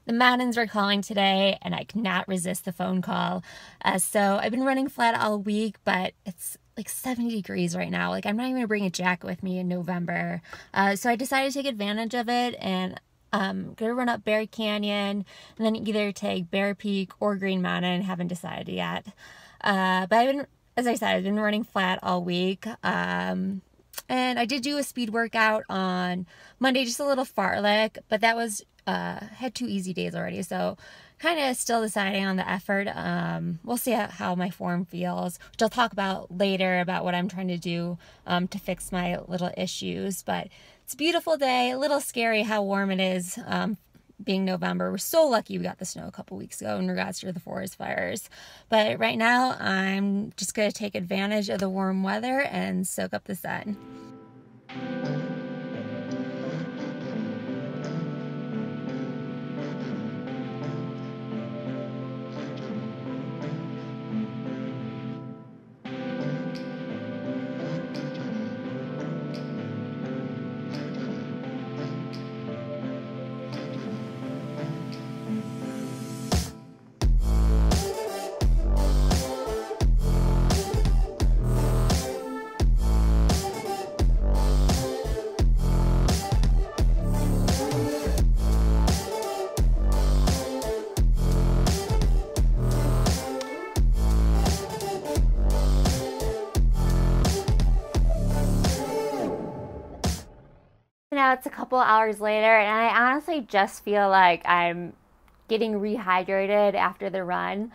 The mountains were calling today, and I could not resist the phone call. So I've been running flat all week, but it's like 70 degrees right now. Like, I'm not even gonna bring a jacket with me in November. So I decided to take advantage of it, and gonna run up Bear Canyon, and then either take Bear Peak or Green Mountain. Haven't decided yet. But as I said, I've been running flat all week. And I did do a speed workout on Monday, just a little fartlek, but that was had 2 easy days already, so kind of still deciding on the effort. We'll see how my form feels, which I'll talk about later about what I'm trying to do to fix my little issues. But it's a beautiful day, a little scary how warm it is being November. We're so lucky we got the snow a couple weeks ago in regards to the forest fires. But right now I'm just going to take advantage of the warm weather and soak up the sun. Now it's a couple hours later, and I honestly just feel like I'm getting rehydrated after the run.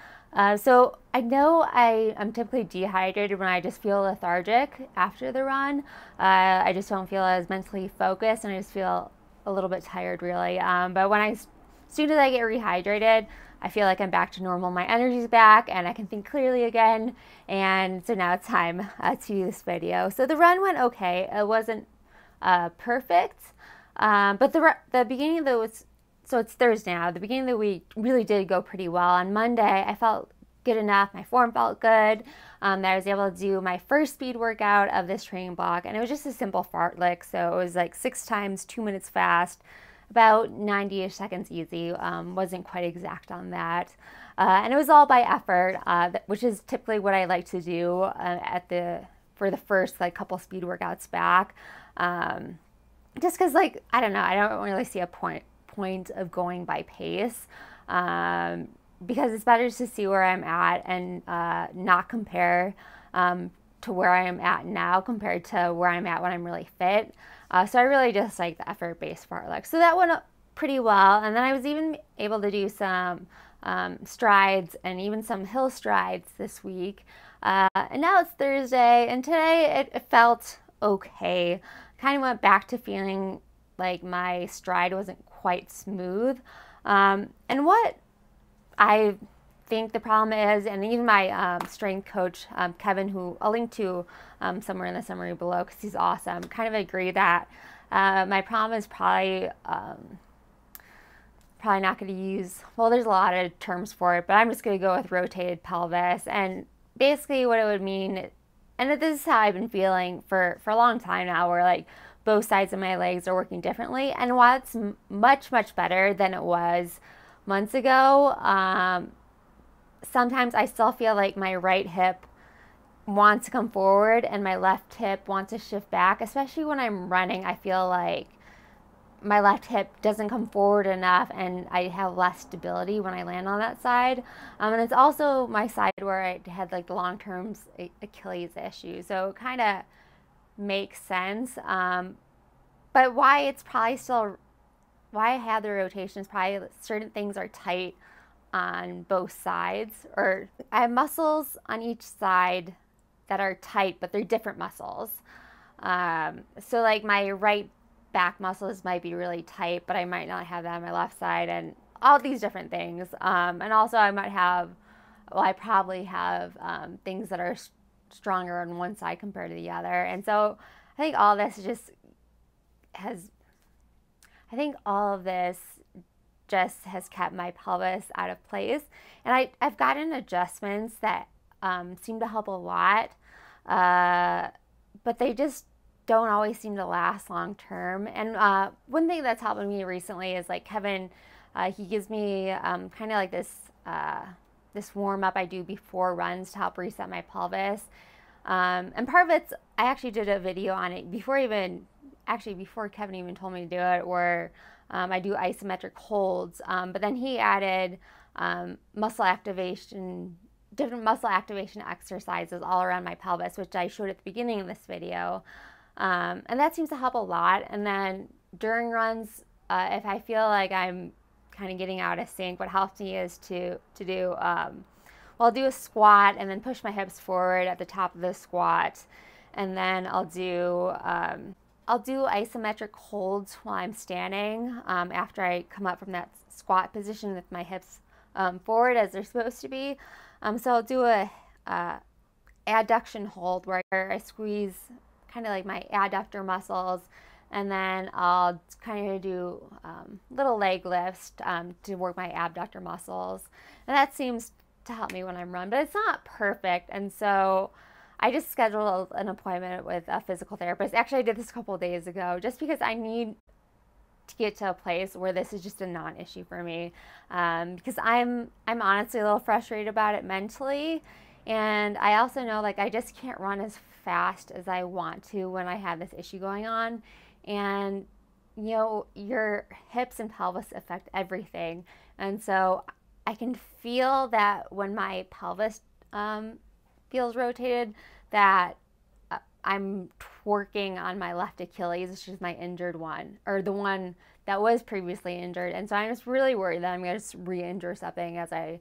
So I know I'm typically dehydrated when I just feel lethargic after the run. I just don't feel as mentally focused, and I just feel a little bit tired, really. But as soon as I get rehydrated, I feel like I'm back to normal. My energy's back, and I can think clearly again. And so now it's time to do this video. So the run went okay. It wasn't perfect, but the beginning of the so it's Thursday now. The beginning of the week really did go pretty well. On Monday, I felt good enough. My form felt good. That I was able to do my first speed workout of this training block, and it was just a simple fartlek. So it was like 6 times 2 minutes fast, about 90-ish seconds easy. Wasn't quite exact on that. And it was all by effort, which is typically what I like to do for the first couple speed workouts back. Just because I don't know, I don't really see a point of going by pace, because it's better to see where I'm at and not compare to where I am at now compared to where I'm at when I'm really fit. So I really just like the effort-based fartlek. So that went pretty well, and then I was even able to do some strides and even some hill strides this week. And now it's Thursday, and today it felt okay. Kind of went back to feeling like my stride wasn't quite smooth. And what I think the problem is, and even my strength coach, Kevin, who I'll link to somewhere in the summary below because he's awesome, kind of agree that my problem is probably not going to use, well, there's a lot of terms for it, but I'm just going to go with rotated pelvis. And basically what it would mean, and this is how I've been feeling for a long time now, where both sides of my legs are working differently. And while it's much, much better than it was months ago, sometimes I still feel like my right hip wants to come forward and my left hip wants to shift back. Especially when I'm running, I feel like my left hip doesn't come forward enough, and I have less stability when I land on that side. And it's also my side where I had the long-term Achilles issue, so it kind of makes sense. But why it's probably still, why I have the rotation is probably certain things are tight on both sides, or I have muscles on each side that are tight, but they're different muscles. So my right back muscles might be really tight, but I might not have that on my left side, and all these different things. And also I probably have things that are stronger on one side compared to the other. And so I think all this just has kept my pelvis out of place. And I've gotten adjustments that seem to help a lot, but they just don't always seem to last long term. And one thing that's helping me recently is Kevin He gives me kind of like this warm up I do before runs to help reset my pelvis. And part of it's, I actually did a video on it before Kevin even told me to do it, where I do isometric holds. But then he added muscle activation, different muscle activation exercises all around my pelvis, which I showed at the beginning of this video. And that seems to help a lot. And then during runs, if I feel like I'm kind of getting out of sync, what helps me is to do, I'll do a squat and then push my hips forward at the top of the squat. And then I'll do isometric holds while I'm standing after I come up from that squat position with my hips forward as they're supposed to be. So I'll do a adduction hold where I squeeze kind of like my adductor muscles, and then I'll kind of do little leg lifts to work my abductor muscles. And that seems to help me when I'm running, but it's not perfect. And so I just scheduled an appointment with a physical therapist. Actually, I did this a couple of days ago just because I need to get to a place where this is just a non-issue for me, because I'm honestly a little frustrated about it mentally, and I also know like I just can't run as fast as I want to when I have this issue going on. And you know, your hips and pelvis affect everything, and so I can feel that when my pelvis feels rotated, that I'm twerking on my left Achilles, which is my injured one, or the one that was previously injured. And so I'm just really worried that I'm going to just re-injure something as I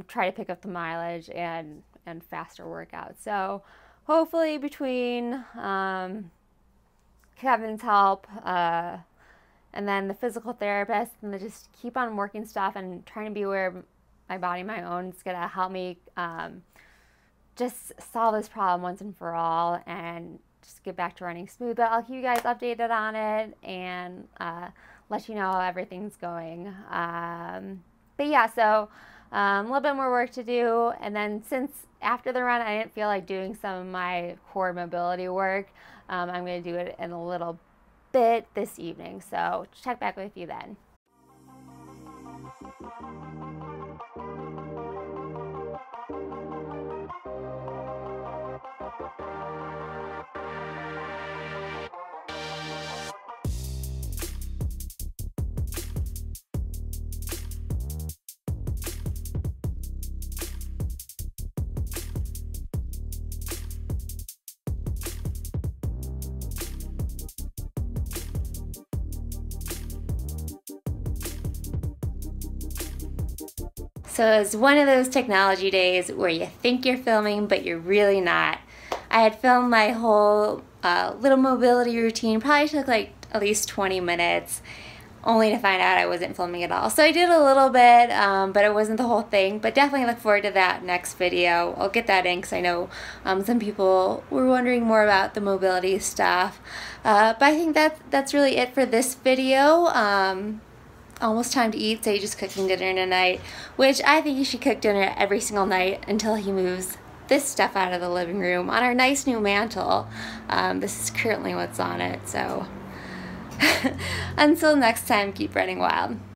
try to pick up the mileage and faster workouts. So hopefully between Kevin's help and then the physical therapist, and just keep on working stuff and trying to be aware of my body, my own, it's going to help me just solve this problem once and for all and just get back to running smooth. But I'll keep you guys updated on it and let you know how everything's going. But yeah, so a little bit more work to do. And then since after the run I didn't feel like doing some of my core mobility work, I'm going to do it in a little bit this evening. So check back with you then. So it's one of those technology days where you think you're filming, but you're really not. I had filmed my whole little mobility routine, probably took like at least 20 minutes, only to find out I wasn't filming at all. So I did a little bit, but it wasn't the whole thing. But definitely look forward to that next video. I'll get that in because I know some people were wondering more about the mobility stuff. But I think that's really it for this video. Almost time to eat, so he's just cooking dinner tonight, which I think he should cook dinner every single night until he moves this stuff out of the living room on our nice new mantle. This is currently what's on it, so until next time, keep running wild.